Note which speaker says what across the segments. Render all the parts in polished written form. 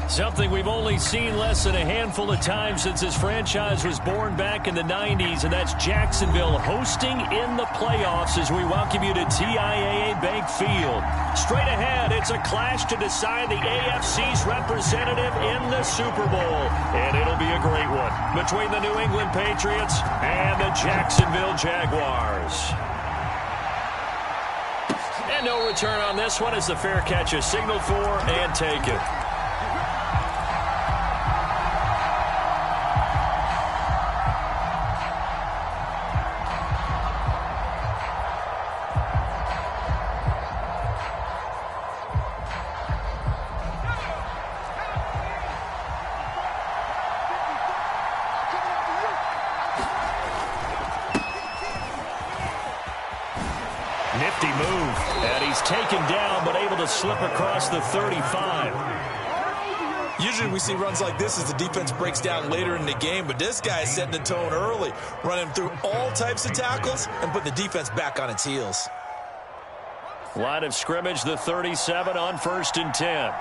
Speaker 1: Something we've only seen less than a handful of times since this franchise was born back in the 90s, and that's Jacksonville hosting in the playoffs as we welcome you to TIAA Bank Field. Straight ahead, it's a clash to decide the AFC's representative in the Super Bowl, and it'll be a great one between the New England Patriots and the Jacksonville Jaguars. And no return on this one as the fair catch is signaled for and taken. Nifty move, and he's taken down but able to slip across the 35.
Speaker 2: Usually we see runs like this as the defense breaks down later in the game, but this guy is setting the tone early, running through all types of tackles and put the defense back on its heels.
Speaker 1: Line of scrimmage, the 37 on 1st and 10.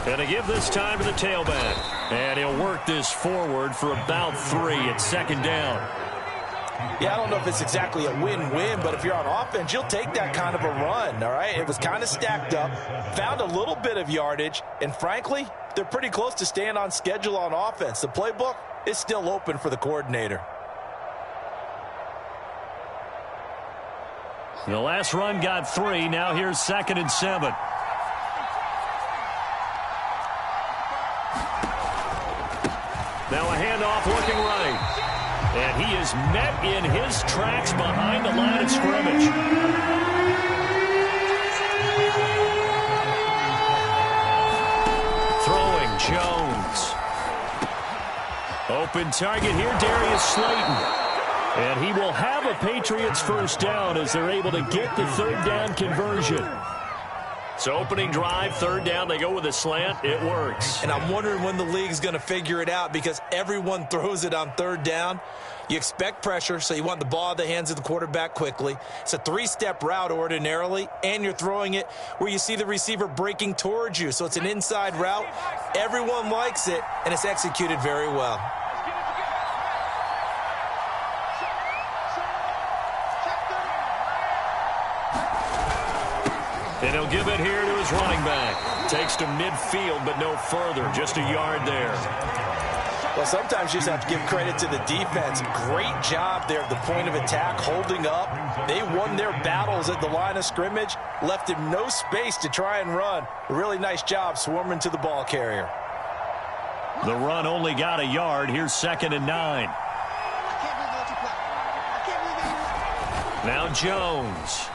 Speaker 1: And to give this time to the tailback. And he'll work this forward for about 3 at 2nd down.
Speaker 2: Yeah, I don't know if it's exactly a win-win, but if you're on offense, you'll take that kind of a run, all right? It was kind of stacked up, found a little bit of yardage, and frankly, they're pretty close to staying on schedule on offense. The playbook is still open for the coordinator.
Speaker 1: The last run got 3. Now here's 2nd and 7. Now a handoff looking right. And he is met in his tracks behind the line of scrimmage. Throwing Jones. Open target here, Darius Slayton. And he will have a Patriots first down as they're able to get the 3rd down conversion. So opening drive, 3rd down, they go with a slant. It works.
Speaker 2: And I'm wondering when the league's going to figure it out because everyone throws it on 3rd down. You expect pressure, so you want the ball in the hands of the quarterback quickly. It's a 3-step route ordinarily, and you're throwing it where you see the receiver breaking towards you. So it's an inside route. Everyone likes it, and it's executed very well.
Speaker 1: And he'll give it here to his running back. Takes to midfield, but no further. Just a yard there.
Speaker 2: Well, sometimes you just have to give credit to the defense. Great job there at the point of attack, holding up. They won their battles at the line of scrimmage, left him no space to try and run. A really nice job swarming to the ball carrier.
Speaker 1: The run only got a yard. Here's 2nd and 9. Now Jones.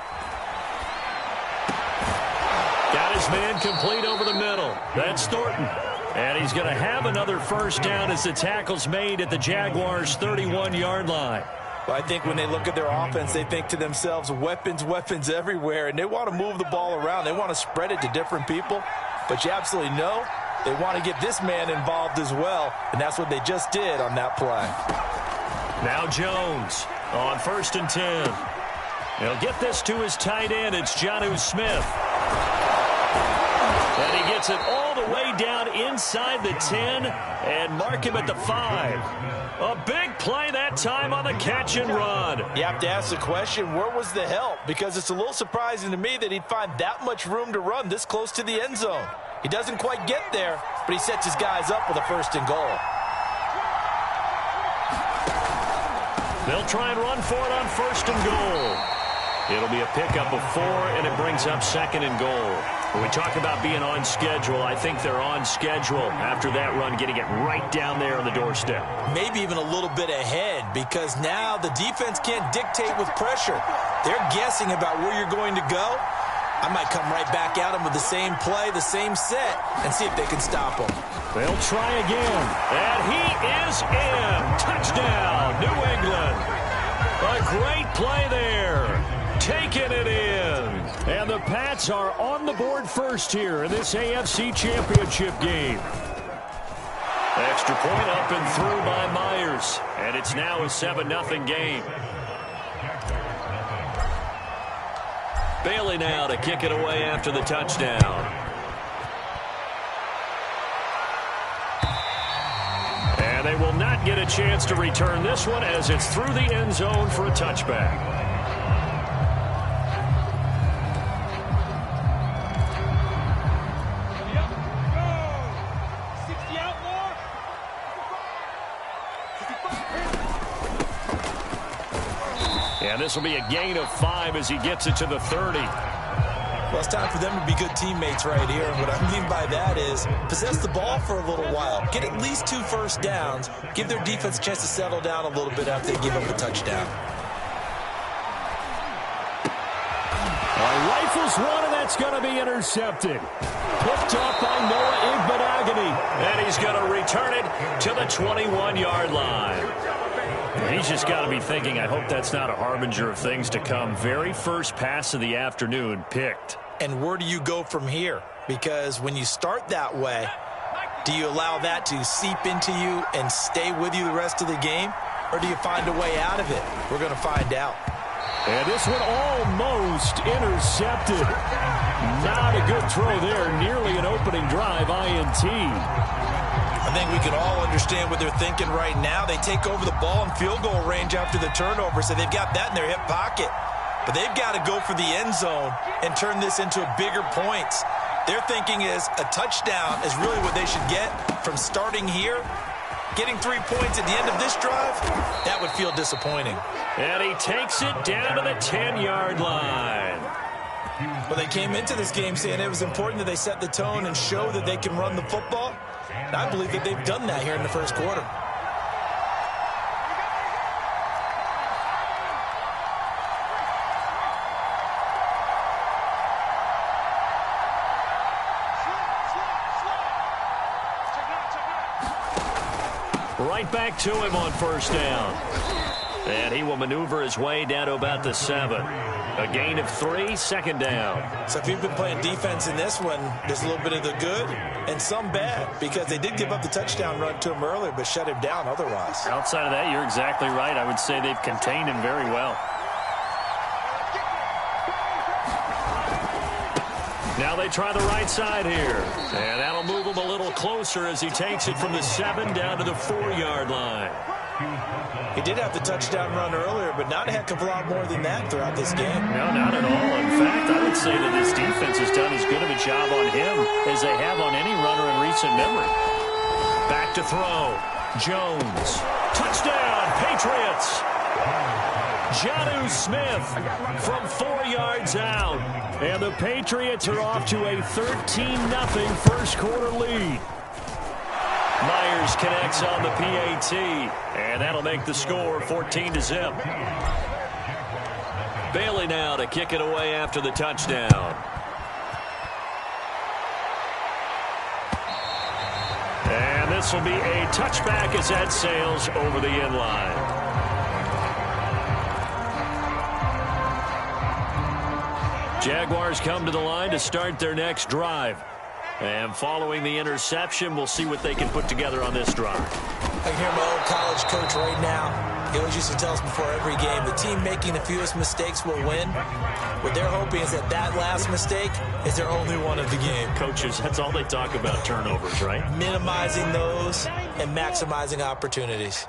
Speaker 1: Got his man complete over the middle. That's Thornton. And he's going to have another first down as the tackle's made at the Jaguars' 31-yard line.
Speaker 2: Well, I think when they look at their offense, they think to themselves, weapons, weapons everywhere, and they want to move the ball around. They want to spread it to different people. But you absolutely know they want to get this man involved as well, and that's what they just did on that play.
Speaker 1: Now Jones on 1st and 10. He'll get this to his tight end. It's Jonnu Smith. And he gets it all the way down inside the 10 and mark him at the 5. A big play that time on the catch and run.
Speaker 2: You have to ask the question, where was the help? Because it's a little surprising to me that he'd find that much room to run this close to the end zone. He doesn't quite get there, but he sets his guys up with a 1st and goal.
Speaker 1: They'll try and run for it on 1st and goal. It'll be a pickup of 4, and it brings up 2nd and goal. When we talk about being on schedule, I think they're on schedule after that run, getting it right down there on the doorstep.
Speaker 2: Maybe even a little bit ahead, because now the defense can't dictate with pressure. They're guessing about where you're going to go. I might come right back at them with the same play, the same set, and see if they can stop them.
Speaker 1: They'll try again, and he is in. Touchdown, New England. A great play there. Taking it in. And the Pats are on the board first here in this AFC Championship game. Extra point up and through by Myers. And it's now a 7-0 game. Bailey now to kick it away after the touchdown. And they will not get a chance to return this one as it's through the end zone for a touchback. And this will be a gain of 5 as he gets it to the 30.
Speaker 2: Well, it's time for them to be good teammates right here. And what I mean by that is possess the ball for a little while. Get at least 2 first downs. Give their defense a chance to settle down a little bit after they give up a touchdown.
Speaker 1: Rifles one, and that's going to be intercepted. Picked up by Noah Igbenogany. And he's going to return it to the 21-yard line. He's just got to be thinking, I hope that's not a harbinger of things to come. Very first pass of the afternoon picked.
Speaker 2: And where do you go from here? Because when you start that way, do you allow that to seep into you and stay with you the rest of the game? Or do you find a way out of it? We're going to find out.
Speaker 1: And this one almost intercepted. Not a good throw there. Nearly an opening drive, INT.
Speaker 2: I think we can all understand what they're thinking right now. They take over the ball in field goal range after the turnover, so they've got that in their hip pocket. But they've got to go for the end zone and turn this into bigger points. Their thinking is a touchdown is really what they should get from starting here. Getting 3 points at the end of this drive, that would feel disappointing.
Speaker 1: And he takes it down to the 10-yard line.
Speaker 2: Well, they came into this game saying it was important that they set the tone and show that they can run the football. And I believe that they've done that here in the first quarter.
Speaker 1: Right back to him on first down. And he will maneuver his way down to about the 7. A gain of 3, second down.
Speaker 2: So if you've been playing defense in this one, there's a little bit of the good and some bad, because they did give up the touchdown run to him earlier, but shut him down otherwise.
Speaker 1: Outside of that, you're exactly right. I would say they've contained him very well. Now they try the right side here. And that'll move him a little closer as he takes it from the 7 down to the 4-yard line.
Speaker 2: He did have the touchdown run earlier, but not a heck of a lot more than that throughout this game.
Speaker 1: No, not at all. In fact, I would say that this defense has done as good of a job on him as they have on any runner in recent memory. Back to throw. Jones. Touchdown, Patriots. Jonnu Smith from 4 yards out. And the Patriots are off to a 13-0 first quarter lead. Myers connects on the PAT, and that'll make the score 14-0. Bailey now to kick it away after the touchdown. And this will be a touchback as that sails over the end line. Jaguars come to the line to start their next drive. And following the interception, we'll see what they can put together on this drive.
Speaker 2: I can hear my old college coach right now. He always used to tell us before every game, the team making the fewest mistakes will win. What they're hoping is that that last mistake is their only one of the game.
Speaker 1: Coaches, that's all they talk about, turnovers, right?
Speaker 2: Minimizing those and maximizing opportunities.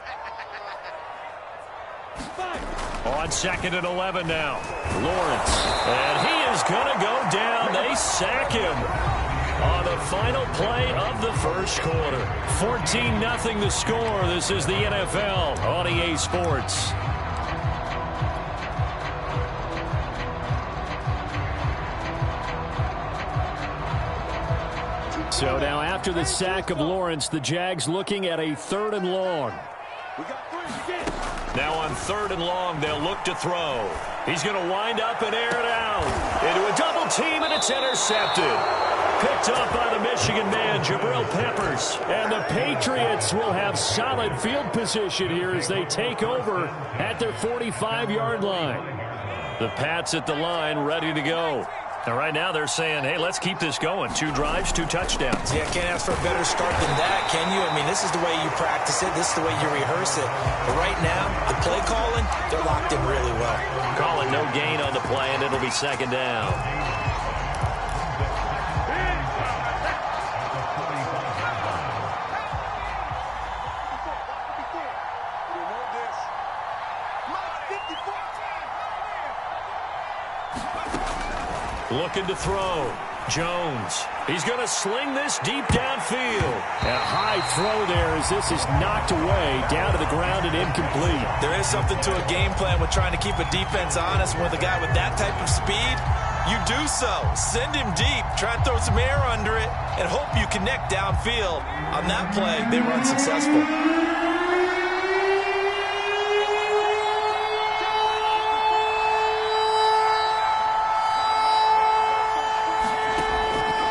Speaker 1: On 2nd and 11 now. Lawrence. And he is going to go down. They sack him on the final play of the first quarter. 14-0 the score. This is the NFL on EA Sports. So now after the sack of Lawrence, the Jags looking at a 3rd and long. Now on 3rd and long, they'll look to throw. He's going to wind up and air it out into a double team, and it's intercepted. Picked up by the Michigan man, Jabril Peppers. And the Patriots will have solid field position here as they take over at their 45-yard line. The Pats at the line ready to go. Now, right now they're saying, hey, let's keep this going. 2 drives, 2 touchdowns.
Speaker 2: Yeah, can't ask for a better start than that, can you? I mean, this is the way you practice it. This is the way you rehearse it. But right now, the play calling, they're locked in really well.
Speaker 1: Calling no gain on the play, and it'll be 2nd down. Looking to throw. Jones. He's going to sling this deep downfield.
Speaker 3: And a high throw there as this is knocked away down to the ground and incomplete.
Speaker 2: There is something to a game plan with trying to keep a defense honest. With a guy with that type of speed, you do so. Send him deep. Try and throw some air under it and hope you connect downfield. On that play, they were unsuccessful.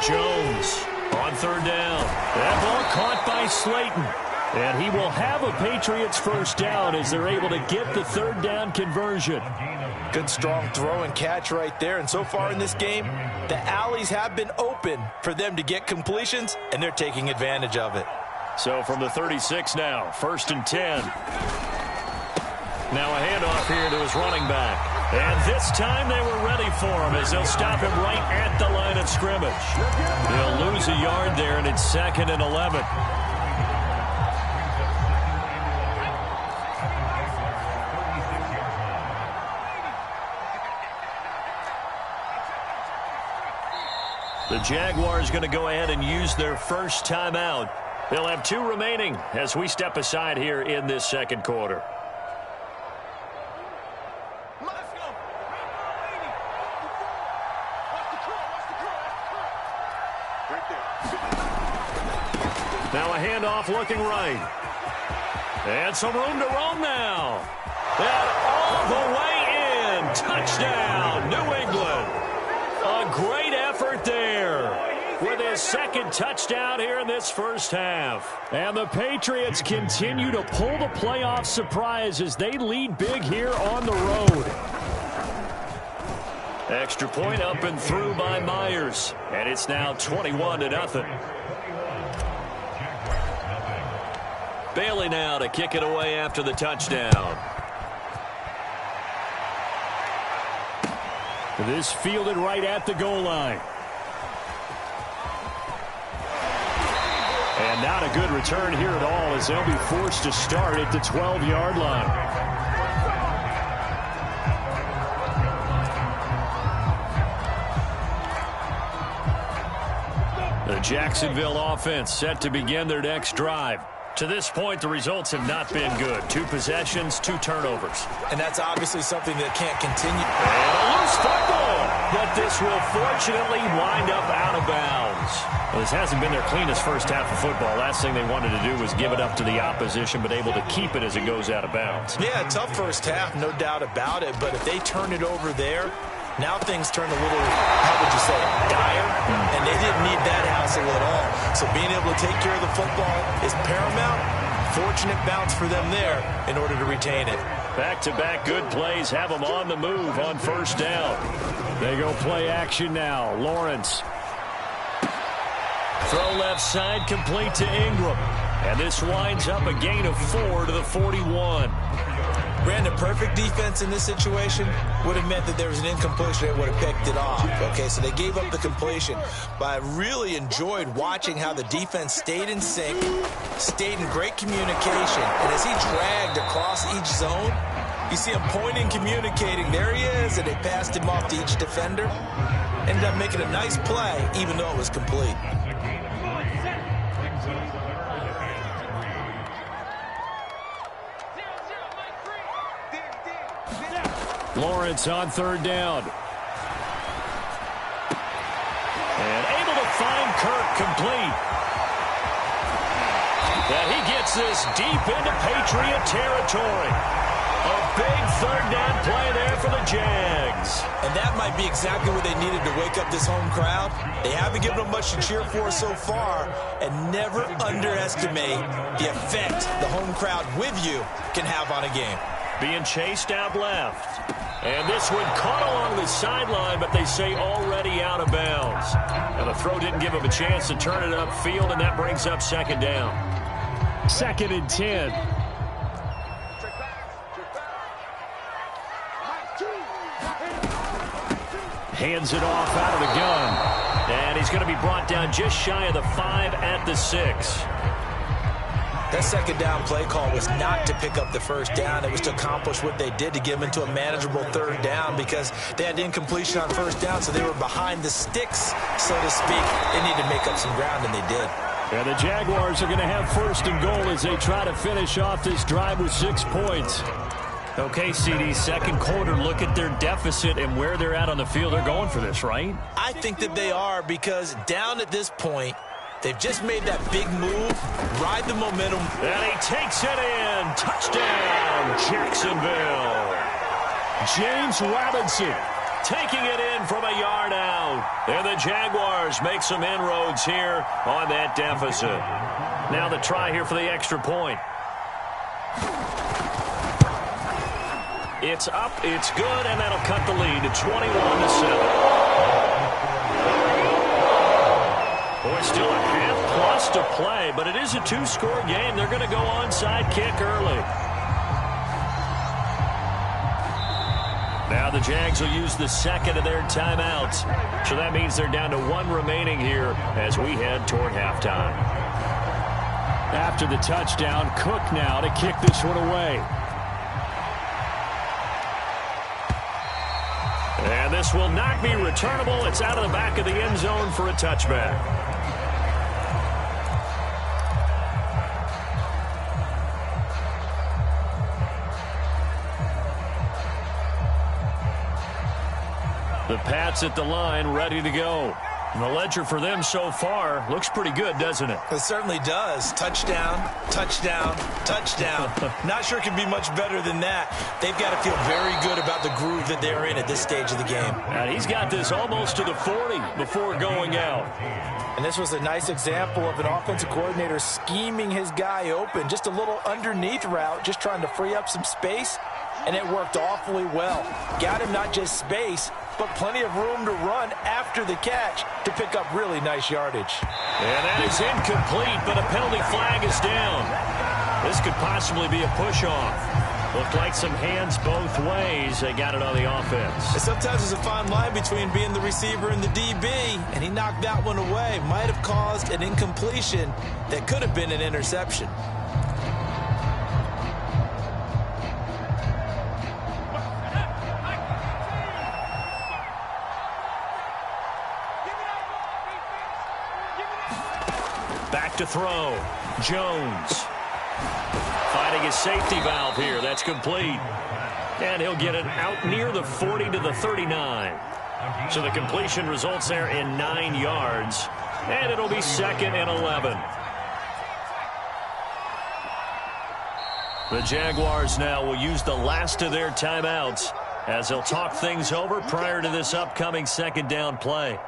Speaker 1: Jones on 3rd down. That ball caught by Slayton. And he will have a Patriots 1st down as they're able to get the 3rd down conversion.
Speaker 2: Good strong throw and catch right there. And so far in this game, the alleys have been open for them to get completions, and they're taking advantage of it.
Speaker 1: So from the 36 now, 1st and 10. Now a handoff here to his running back. And this time they were ready for him as they'll stop him right at the line of scrimmage. They'll lose a yard there, and it's 2nd and 11. The Jaguars going to go ahead and use their first timeout. They'll have 2 remaining as we step aside here in this 2nd quarter. Now a handoff looking right. And some room to roam now. And all the way in. Touchdown, New England. A great effort there with his 2nd touchdown here in this 1st half.
Speaker 3: And the Patriots continue to pull the playoff surprise as they lead big here on the road.
Speaker 1: Extra point up and through by Myers. And it's now 21-0. Bailey now to kick it away after the touchdown.
Speaker 3: This fielded right at the goal line. And not a good return here at all as they'll be forced to start at the 12-yard line.
Speaker 1: The Jacksonville offense set to begin their next drive. To this point, the results have not been good. 2 possessions, 2 turnovers.
Speaker 2: And that's obviously something that can't continue.
Speaker 1: And a loose football, but this will fortunately wind up out of bounds. Well, this hasn't been their cleanest first half of football. Last thing they wanted to do was give it up to the opposition, but able to keep it as it goes out of bounds.
Speaker 2: Yeah, tough first half, no doubt about it. But if they turn it over there, now things turn a little, how would you say, dire. And they didn't need that hassle at all. So being able to take care of the football is paramount. Fortunate bounce for them there in order to retain it.
Speaker 1: Back-to-back good plays have them on the move on 1st down.
Speaker 3: They go play action now. Lawrence.
Speaker 1: Throw left side complete to Ingram. And this winds up a gain of 4 to the 41.
Speaker 2: Brandon, perfect defense in this situation would have meant that there was an incompletion that would have picked it off. Okay, so they gave up the completion. But I really enjoyed watching how the defense stayed in sync, stayed in great communication. And as he dragged across each zone, you see him pointing, communicating. There he is, and they passed him off to each defender. Ended up making a nice play, even though it was complete.
Speaker 3: Lawrence on 3rd down.
Speaker 1: And able to find Kirk complete. And he gets this deep into Patriot territory. A big 3rd down play there for the Jags.
Speaker 2: And that might be exactly what they needed to wake up this home crowd. They haven't given them much to cheer for so far. And never underestimate the effect the home crowd with you can have on a game.
Speaker 1: being chased out left. And this one caught along the sideline, but they say already out of bounds. And the throw didn't give him a chance to turn it upfield, and that brings up second down.
Speaker 3: 2nd and 10. Hands it off out of the gun.
Speaker 1: And he's going to be brought down just shy of the 5 at the 6.
Speaker 2: That second down play call was not to pick up the first down. It was to accomplish what they did to get them into a manageable third down because they had incompletion on first down, so they were behind the sticks, so to speak. They needed to make up some ground, and they did.
Speaker 3: And the Jaguars are going to have 1st and goal as they try to finish off this drive with 6 points.
Speaker 1: Okay, CD, second quarter, look at their deficit and where they're at on the field. They're going for this, right?
Speaker 2: I think that they are because down at this point, they've just made that big move, ride the momentum.
Speaker 1: And he takes it in. Touchdown, Jacksonville.
Speaker 3: James Robinson
Speaker 1: taking it in from a yard out. And the Jaguars make some inroads here on that deficit. Now the try here for the extra point. It's up, it's good, and that'll cut the lead to 21-7. Boy, still a half-plus to play, but it is a 2-score game. They're going to go onside kick early. Now the Jags will use the second of their timeouts. So that means they're down to 1 remaining here as we head toward halftime.
Speaker 3: After the touchdown, Cook now to kick this one away.
Speaker 1: And this will not be returnable. It's out of the back of the end zone for a touchback. The Pats at the line, ready to go. And the ledger for them so far looks pretty good, doesn't it?
Speaker 2: It certainly does. Touchdown, touchdown, touchdown. Not sure it can be much better than that. They've got to feel very good about the groove that they're in at this stage of the game.
Speaker 1: And he's got this almost to the 40 before going out.
Speaker 2: And this was a nice example of an offensive coordinator scheming his guy open. Just a little underneath route, just trying to free up some space. And it worked awfully well. Got him not just space, but plenty of room to run after the catch to pick up really nice yardage.
Speaker 1: And that is incomplete, but a penalty flag is down. This could possibly be a push-off. Looked like some hands both ways. They got it on the offense.
Speaker 2: And sometimes there's a fine line between being the receiver and the DB, and he knocked that one away. Might have caused an incompletion that could have been an interception.
Speaker 1: Back to throw. Jones. Finding his safety valve here. That's complete. And he'll get it out near the 40 to the 39. So the completion results there in 9 yards. And it'll be 2nd and 11. The Jaguars now will use the last of their timeouts as they'll talk things over prior to this upcoming second down play.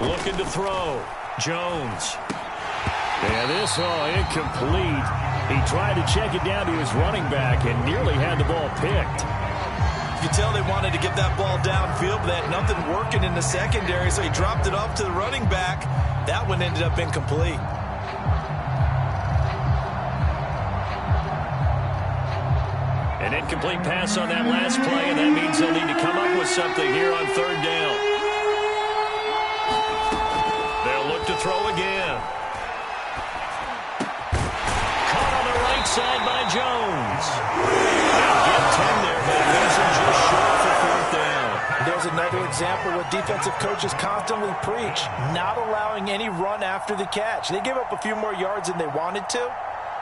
Speaker 1: Looking to throw. Jones.
Speaker 3: And this incomplete. He tried to check it down to his running back and nearly had the ball picked.
Speaker 2: You can tell they wanted to get that ball downfield, but they had nothing working in the secondary, so he dropped it off to the running back. That one ended up incomplete.
Speaker 1: An incomplete pass on that last play, and that means they'll need to come up with something here on third down. They'll look to throw again. Caught on the right side by Jones. They'll get 10 there, but losing just short for fourth down.
Speaker 2: There's another example what defensive coaches constantly preach, not allowing any run after the catch. They give up a few more yards than they wanted to,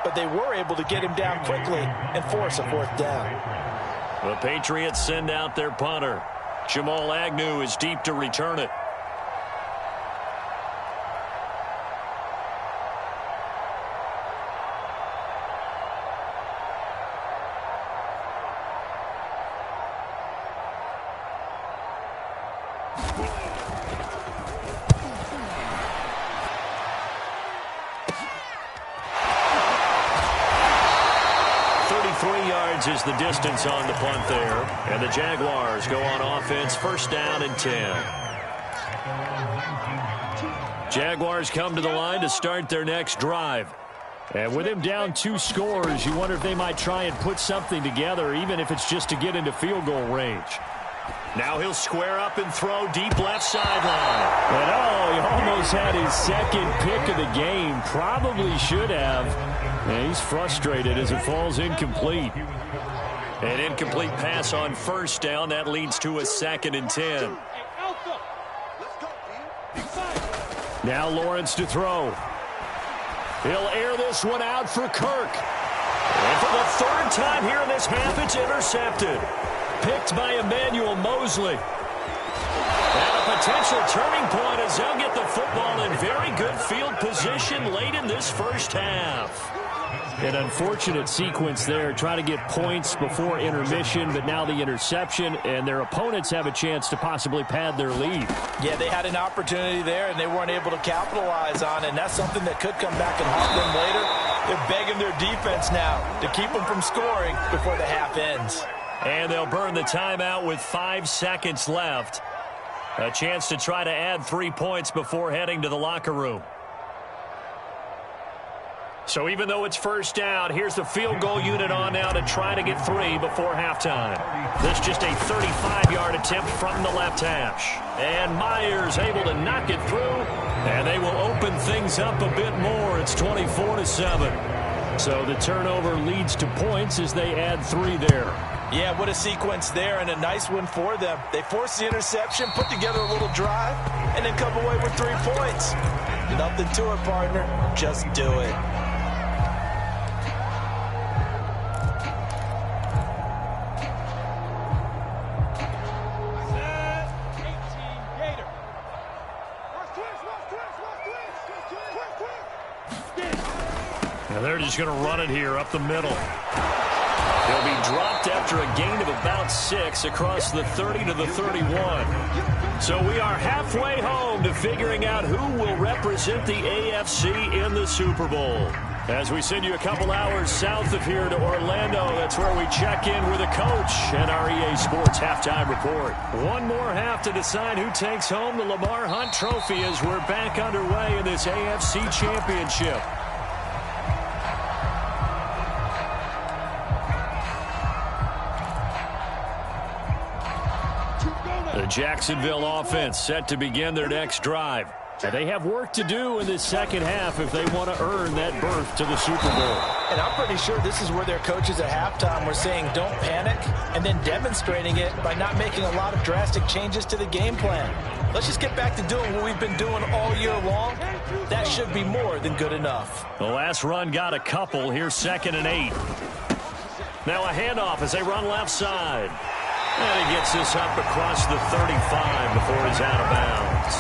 Speaker 2: but they were able to get him down quickly and force a fourth down.
Speaker 1: The Patriots send out their punter. Jamal Agnew is deep to return it. yards is the distance on the punt there. And the Jaguars go on offense, first down and 10. Jaguars come to the line to start their next drive. And with him down 2 scores, you wonder if they might try and put something together, even if it's just to get into field goal range. Now he'll square up and throw deep left sideline. And he almost had his second pick of the game. Probably should have. And he's frustrated as it falls incomplete. An incomplete pass on first down. That leads to a 2nd and 10. Now Lawrence to throw. He'll air this one out for Kirk. And for the 3rd time here in this half, it's intercepted. Picked by Emmanuel Mosley. And a potential turning point as they'll get the football in very good field position late in this first half. An unfortunate sequence there, trying to get points before intermission, but now the interception, and their opponents have a chance to possibly pad their lead.
Speaker 2: Yeah, they had an opportunity there, and they weren't able to capitalize on it, and that's something that could come back and haunt them later. They're begging their defense now to keep them from scoring before the half ends.
Speaker 1: And they'll burn the timeout with 5 seconds left. A chance to try to add 3 points before heading to the locker room. So even though it's first down, here's the field goal unit on now to try to get 3 before halftime. This just a 35-yard attempt from the left hash. And Myers able to knock it through. And they will open things up a bit more. It's 24-7. So the turnover leads to points as they add 3 there.
Speaker 2: Yeah, what a sequence there, and a nice one for them. They forced the interception, put together a little drive, and then come away with 3 points. Nothing to it, partner. Just do it.
Speaker 1: Now they're just going to run it here up the middle. He'll be dropped after a gain of about 6 across the 30 to the 31. So we are halfway home to figuring out who will represent the AFC in the Super Bowl. As we send you a couple hours south of here to Orlando, that's where we check in with a coach and our EA Sports halftime report. One more half to decide who takes home the Lamar Hunt Trophy as we're back underway in this AFC Championship. The Jacksonville offense set to begin their next drive. And they have work to do in this second half if they want to earn that berth to the Super Bowl.
Speaker 2: And I'm pretty sure this is where their coaches at halftime were saying don't panic, and then demonstrating it by not making a lot of drastic changes to the game plan. Let's just get back to doing what we've been doing all year long. That should be more than good enough.
Speaker 1: The last run got a couple. Here's 2nd and 8. Now a handoff as they run left side. And he gets this up across the 35 before he's out of bounds.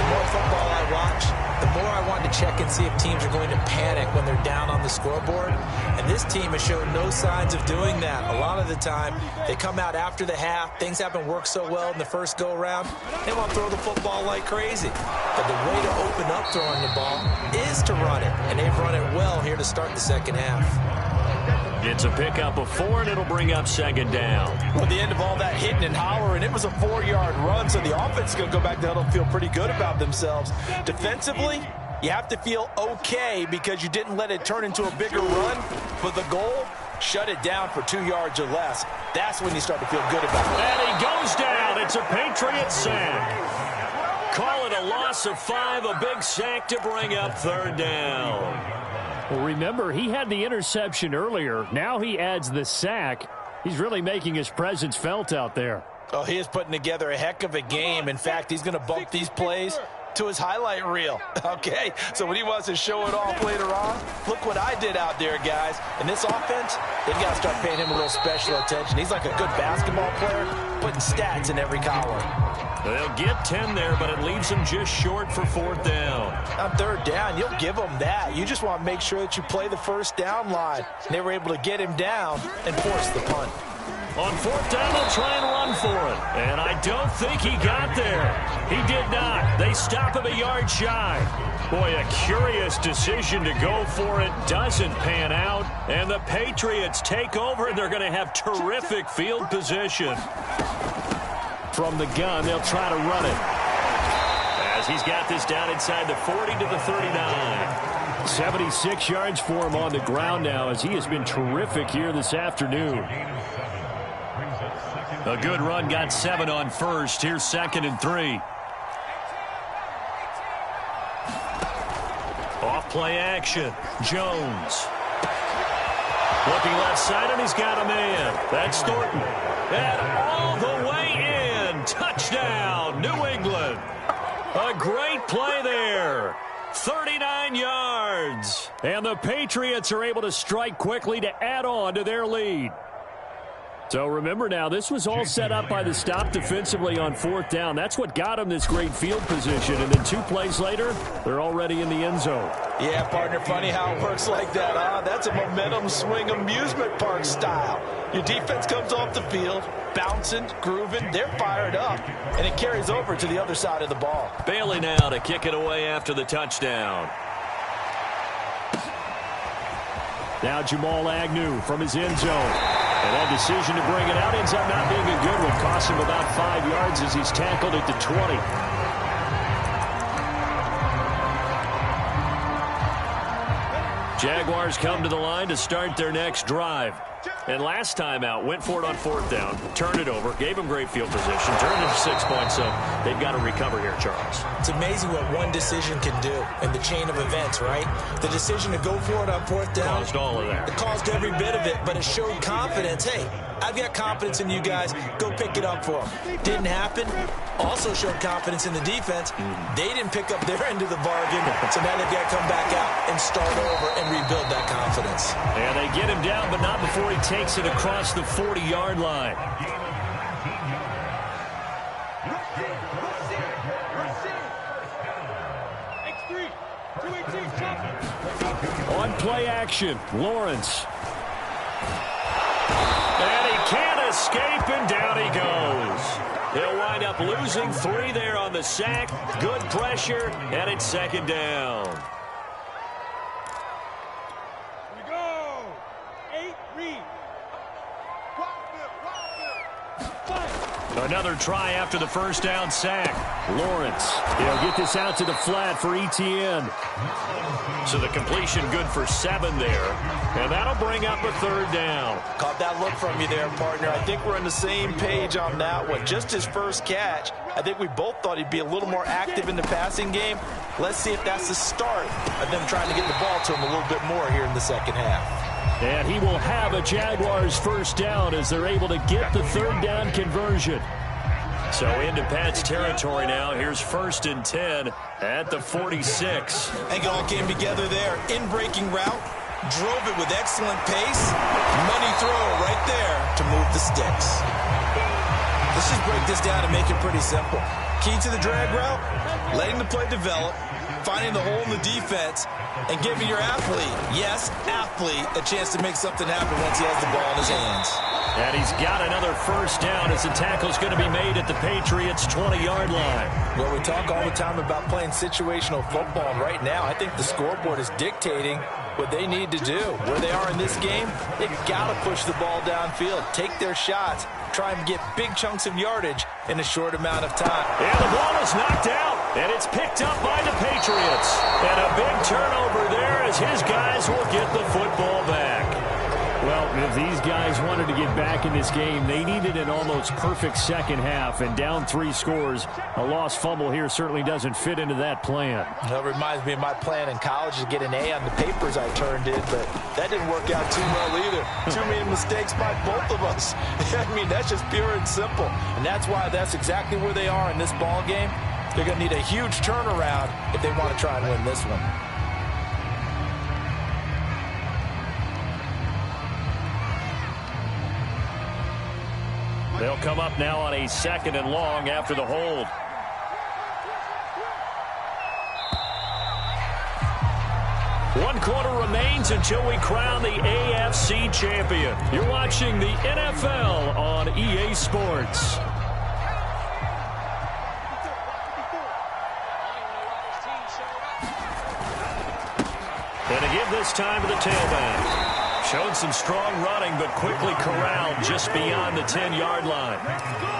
Speaker 2: The more football I watch, the more I want to check and see if teams are going to panic when they're down on the scoreboard. And this team has shown no signs of doing that. A lot of the time, they come out after the half. Things haven't worked so well in the first go-around. They want to throw the football like crazy. But the way to open up throwing the ball is to run it. And they've run it well here to start the second half.
Speaker 1: It's a pickup of 4, and it'll bring up 2nd down.
Speaker 2: Well, at the end of all that hitting and hollering, it was a 4-yard run, so the offense is going to go back there and feel pretty good about themselves. Defensively, you have to feel okay because you didn't let it turn into a bigger run. But the goal, shut it down for 2 yards or less. That's when you start to feel good about it.
Speaker 1: And he goes down. It's a Patriot sack. Call it a loss of 5, a big sack to bring up 3rd down. Well, remember, he had the interception earlier. Now he adds the sack. He's really making his presence felt out there.
Speaker 2: Oh, he is putting together a heck of a game. In fact, he's going to bump these plays to his highlight reel. Okay, so when he wants to show it off later on, look what I did out there, guys. And this offense, they've got to start paying him a little special attention. He's like a good basketball player, putting stats in every column.
Speaker 1: They'll get 10 there, but it leaves them just short for 4th down.
Speaker 2: On 3rd down, you'll give them that. You just want to make sure that you play the first down line. And they were able to get him down and force the punt.
Speaker 1: On fourth down, they'll try and run for it. And I don't think he got there. He did not. They stop him a yard shy. Boy, a curious decision to go for it. Doesn't pan out. And the Patriots take over, and they're going to have terrific field position. From the gun, they'll try to run it. As he's got this down inside the 40 to the 39. 76 yards for him on the ground now, as he has been terrific here this afternoon. A good run, got 7 on first. Here's 2nd and 3. Off play action. Jones. Looking left side, and he's got a man. That's Thornton. And all the way in. Touchdown, New England. A great play there. 39 yards. And the Patriots are able to strike quickly to add on to their lead. So remember now, this was all set up by the stop defensively on fourth down. That's what got them this great field position. And then 2 plays later, they're already in the end zone. Yeah, partner, funny how it works like that, huh? That's a momentum swing amusement park style. Your defense comes off the field, bouncing, grooving, they're fired up, and it carries over to the other side of the ball. Bailey now to kick it away after the touchdown. Now Jamal Agnew from his end zone. And that decision to bring it out ends up not being a good one. Cost him about 5 yards as he's tackled at the 20. Jaguars come to the line to start their next drive. And last time out, went for it on fourth down, turned it over, gave them great field position, turned it to 6 points, so they've got to recover here, Charles.
Speaker 2: It's amazing what one decision can do in the chain of events, right? The decision to go for it on fourth down.
Speaker 1: Caused all of that.
Speaker 2: It caused every bit of it, but it showed confidence. Hey, I've got confidence in you guys. Go pick it up for them. Didn't happen. Also showed confidence in the defense. They didn't pick up their end of the bargain, so now they've got to come back out and start over and rebuild that confidence.
Speaker 1: And they get him down, but not before he takes it across the 40-yard line. On play action, Lawrence. And he can't escape, and down he goes. He'll wind up losing 3 there on the sack. Good pressure, and it's 2nd down.
Speaker 4: Here we go. 8, read.
Speaker 1: Another try after the first down sack. Lawrence, he'll get this out to the flat for Etienne. So the completion good for 7 there. And that'll bring up a 3rd down.
Speaker 2: Caught that look from you there, partner. I think we're on the same page on that one. Just his first catch. I think we both thought he'd be a little more active in the passing game. Let's see if that's the start of them trying to get the ball to him a little bit more here in the second half.
Speaker 1: And he will have a Jaguars first down as they're able to get the 3rd down conversion. So into Pat's territory now. Here's 1st and 10 at the 46.
Speaker 2: I think it all came together there. In-breaking route. Drove it with excellent pace. Money throw right there to move the sticks. Let's just break this down and make it pretty simple. Key to the drag route, letting the play develop, finding the hole in the defense, and giving your athlete, yes, athlete, a chance to make something happen once he has the ball in his hands.
Speaker 1: And he's got another first down as the tackle's going to be made at the Patriots' 20-yard line.
Speaker 2: Well, we talk all the time about playing situational football, and right now I think the scoreboard is dictating what they need to do. Where they are in this game, they've got to push the ball downfield, take their shots, try and get big chunks of yardage in a short amount of time.
Speaker 1: And the ball is knocked out, and it's picked up by the Patriots. And a big turnover there as his guys will get the football back. Well, if these guys wanted to get back in this game, they needed an almost perfect second half, and down 3 scores. A lost fumble here certainly doesn't fit into that plan.
Speaker 2: That reminds me of my plan in college to get an A on the papers I turned in, but that didn't work out too well either. Too many mistakes by both of us. I mean, that's just pure and simple. And that's why that's exactly where they are in this ball game. They're going to need a huge turnaround if they want to try and win this one.
Speaker 1: They'll come up now on a 2nd and long after the hold. 1 quarter remains until we crown the AFC champion. You're watching the NFL on EA Sports. And to give this time to the tailback. Showed some strong running, but quickly corralled just beyond the 10-yard line.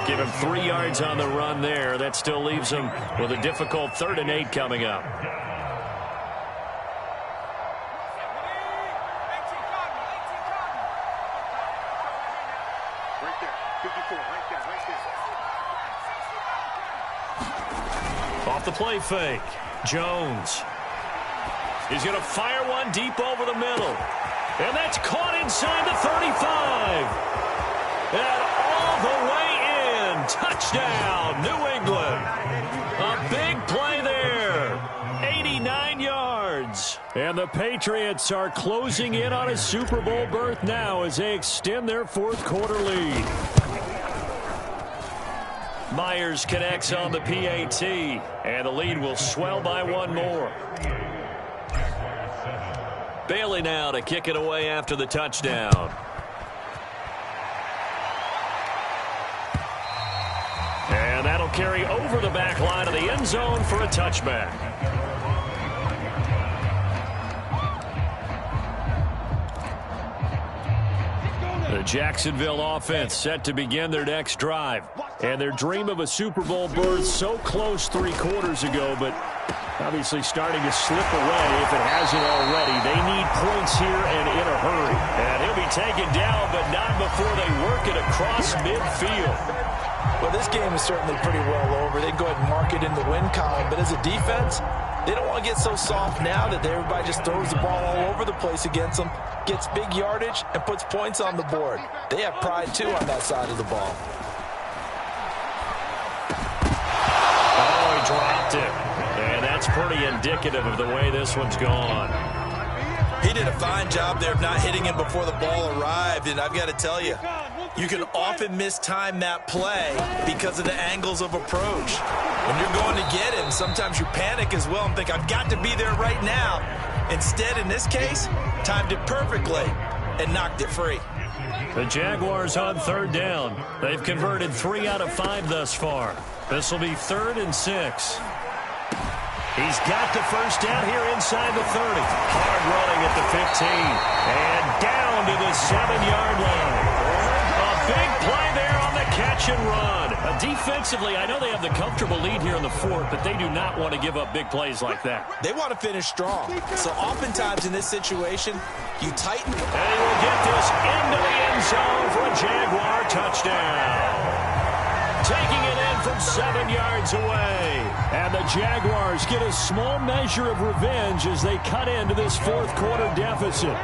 Speaker 1: Give him 3 yards on the run there. That still leaves him with a difficult 3rd and 8 coming up. Off the play fake. Jones. He's going to fire one deep over the middle. And that's caught inside the 35. And all the way in. Touchdown, New England. A big play there. 89 yards. And the Patriots are closing in on a Super Bowl berth now as they extend their 4th quarter lead. Myers connects on the PAT. And the lead will swell by 1 more. Bailey now to kick it away after the touchdown. And that'll carry over the back line of the end zone for a touchback. The Jacksonville offense set to begin their next drive. And their dream of a Super Bowl berth so close 3 quarters ago, but obviously starting to slip away if it hasn't already. They need points here and in a hurry. And he'll be taken down, but not before they work it across midfield.
Speaker 2: Well, this game is certainly pretty well over. They can go ahead and mark it in the win column. But as a defense, they don't want to get so soft now that everybody just throws the ball all over the place against them, gets big yardage, and puts points on the board. They have pride, too, on that side of the ball.
Speaker 1: Oh, he dropped it. And that's pretty indicative of the way this one's gone.
Speaker 2: He did a fine job there of not hitting him before the ball arrived. And I've got to tell you, you can often mistime that play because of the angles of approach. When you're going to get him, sometimes you panic as well and think, I've got to be there right now. Instead, in this case, timed it perfectly and knocked it free.
Speaker 1: The Jaguars on 3rd down. They've converted 3 out of 5 thus far. This will be 3rd and 6. He's got the first down here inside the 30. Hard running at the 15. And down to the 7-yard line. A big play there on the catch and run. Defensively, I know they have the comfortable lead here in the 4th, but they do not want to give up big plays like that.
Speaker 2: They want to finish strong. So oftentimes in this situation, you tighten.
Speaker 1: And he will get this into the end zone for a Jaguar touchdown. Taking it in from 7 yards away. And the Jaguars get a small measure of revenge as they cut into this 4th quarter deficit.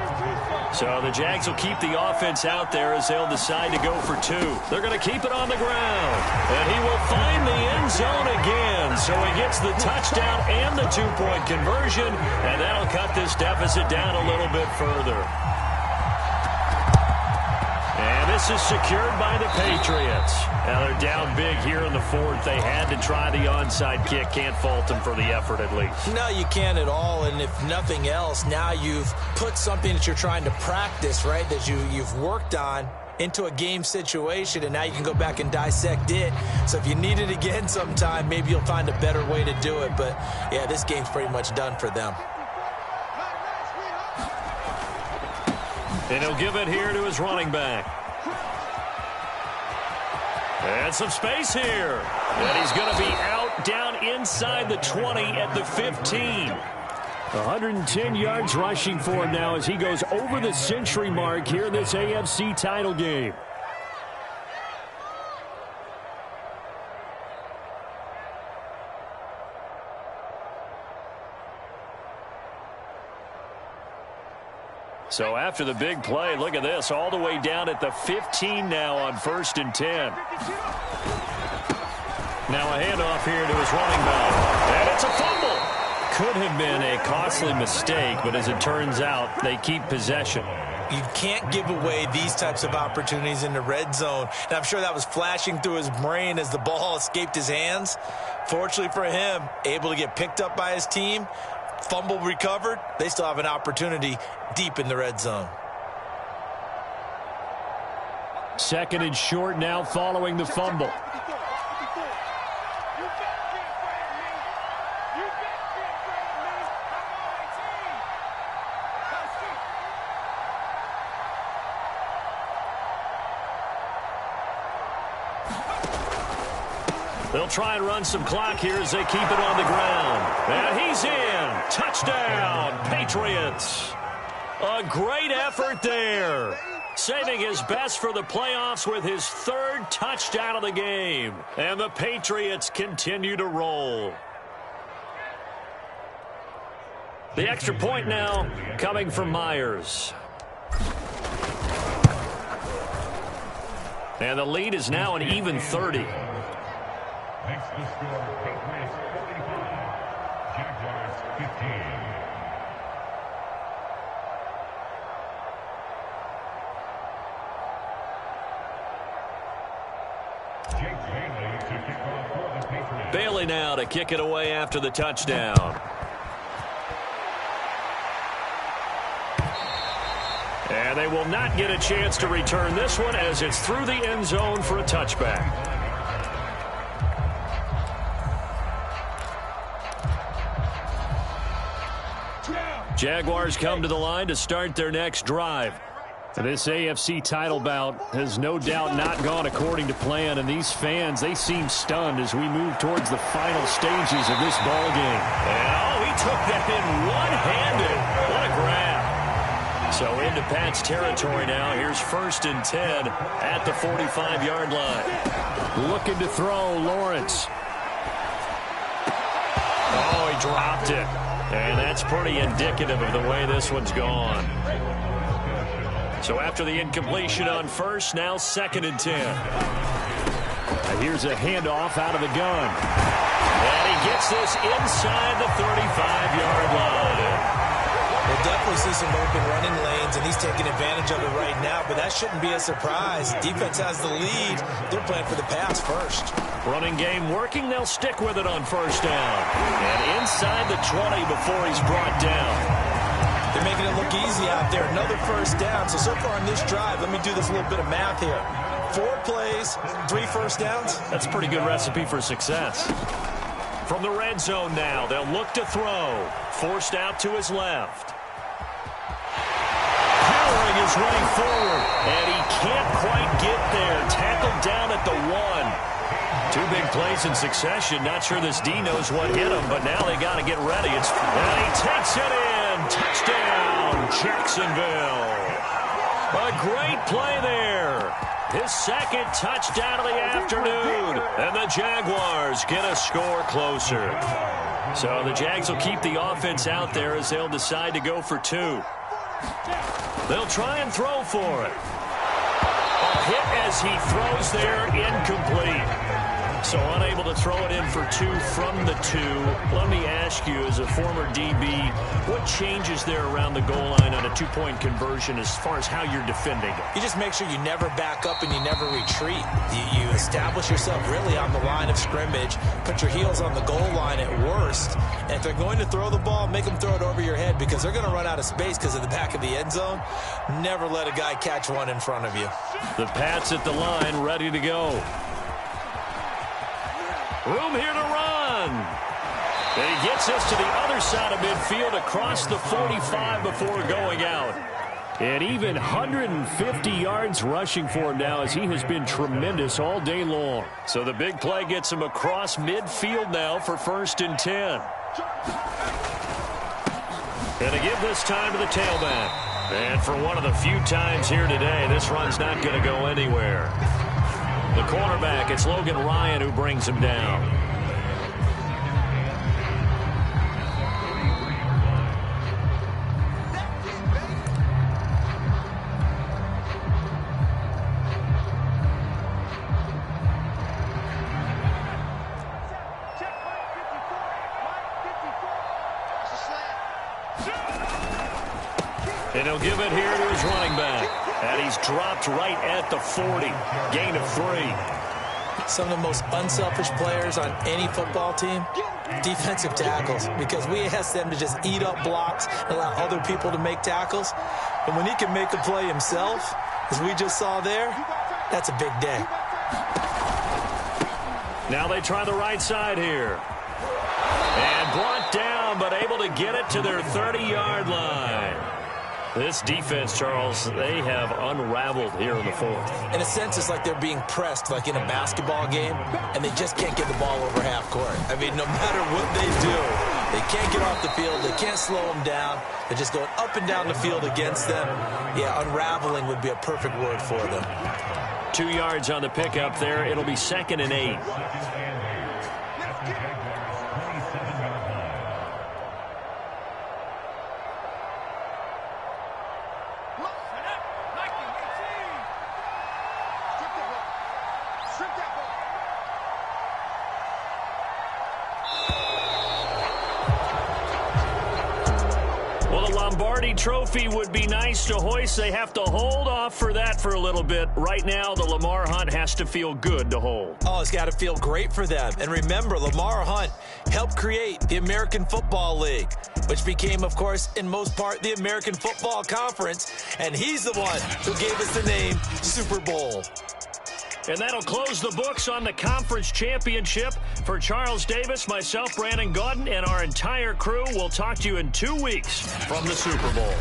Speaker 1: So the Jags will keep the offense out there as they'll decide to go for 2. They're going to keep it on the ground. And he will find the end zone again. So he gets the touchdown and the 2-point conversion. And that'll cut this deficit down a little bit further. And this is secured by the Patriots. Now they're down big here in the 4th. They had to try the onside kick. Can't fault them for the effort at least.
Speaker 2: No, you can't at all. And if nothing else, now you've put something that you're trying to practice, right, that you've worked on into a game situation, and now you can go back and dissect it. So if you need it again sometime, maybe you'll find a better way to do it. But, yeah, this game's pretty much done for them.
Speaker 1: And he'll give it here to his running back. And some space here. And he's going to be out down inside the 20 at the 15. 110 yards rushing for him now as he goes over the century mark here in this AFC title game. So after the big play, look at this, all the way down at the 15 now on 1st and 10. Now a handoff here to his running back. And it's a fumble. Could have been a costly mistake, but as it turns out, they keep possession.
Speaker 2: You can't give away these types of opportunities in the red zone. And I'm sure that was flashing through his brain as the ball escaped his hands. Fortunately for him, able to get picked up by his team. fumble recovered, they still have an opportunity deep in the red zone.
Speaker 1: Second and short now following the fumble. They'll try and run some clock here as they keep it on the ground. And he's in. Touchdown, Patriots. A great effort there. Saving his best for the playoffs with his third touchdown of the game. And the Patriots continue to roll. The extra point now coming from Myers. And the lead is now an even 30.
Speaker 5: Makes the score Patriots 45, Jaguars 15. Jake Bailey to kick off for the Patriots.
Speaker 1: Bailey now to kick it away after the touchdown. And they will not get a chance to return this one as it's through the end zone for a touchback. Jaguars come to the line to start their next drive. This AFC title bout has no doubt not gone according to plan, and these fans, they seem stunned as we move towards the final stages of this ball game. And, he took that in one-handed. What a grab. So into Pat's territory now. Here's 1st and 10 at the 45-yard line. Looking to throw, Lawrence. Oh, he dropped it. And that's pretty indicative of the way this one's gone. So after the incompletion on first, now 2nd and 10. Here's a handoff out of the gun. And he gets this inside the 35-yard line.
Speaker 2: We'll definitely see some open running lanes, and he's taking advantage of it right now, but that shouldn't be a surprise. Defense has the lead. They're playing for the pass first.
Speaker 1: Running game working. They'll stick with it on first down. And inside the 20 before he's brought down.
Speaker 2: They're making it look easy out there. Another first down. So far in this drive, let me do this little bit of math here. 4 plays, 3 first downs.
Speaker 1: That's a pretty good recipe for success. From the red zone now, they'll look to throw. Forced out to his left. Powering his way forward. And he can't quite get there. Tackled down at the 1. 2 big plays in succession. Not sure this D knows what hit him, but now they got to get ready. And he takes it in. Touchdown, Jacksonville. A great play there. His 2nd touchdown of the afternoon. And the Jaguars get a score closer. So the Jags will keep the offense out there as they'll decide to go for 2. They'll try and throw for it. A hit as he throws there, incomplete. So unable to throw it in for 2 from the 2. Let me ask you, as a former DB, what changes there around the goal line on a 2-point conversion as far as how you're defending it?
Speaker 2: You just make sure you never back up and you never retreat. You establish yourself really on the line of scrimmage, put your heels on the goal line at worst, and if they're going to throw the ball, make them throw it over your head because they're going to run out of space because of the back of the end zone. Never let a guy catch one in front of you.
Speaker 1: The Pats at the line, ready to go. Room here to run. And he gets us to the other side of midfield across the 45 before going out. And even 150 yards rushing for him now as he has been tremendous all day long. So the big play gets him across midfield now for 1st and 10. And to give this time to the tailback. And for one of the few times here today, this run's not going to go anywhere. The cornerback, it's Logan Ryan who brings him down. And he'll give it here to his running back. And he's dropped right at the 40. Gain of 3.
Speaker 2: Some of the most unselfish players on any football team Defensive tackles, because we asked them to just eat up blocks and allow other people to make tackles. And when he can make a play himself, as we just saw there, that's a big day.
Speaker 1: Now they try the right side here. And brought down, but able to get it to their 30-yard line. This defense, Charles, they have unraveled here in the fourth.
Speaker 2: In a sense, it's like they're being pressed, like in a basketball game, and they just can't get the ball over half court. I mean, no matter what they do, they can't get off the field. They can't slow them down. They're just going up and down the field against them. Yeah, unraveling would be a perfect word for them.
Speaker 1: 2 yards on the pickup there. It'll be 2nd and 8. Lombardi Trophy would be nice to hoist. They have to hold off for that for a little bit. Right now, the Lamar Hunt has to feel good to hold.
Speaker 2: Oh, it's got to feel great for them. And remember, Lamar Hunt helped create the American Football League, which became, of course, in most part, the American Football Conference. And he's the one who gave us the name Super Bowl.
Speaker 1: And that'll close the books on the conference championship. For Charles Davis, myself, Brandon Gaudin, and our entire crew, we'll talk to you in 2 weeks from the Super Bowl.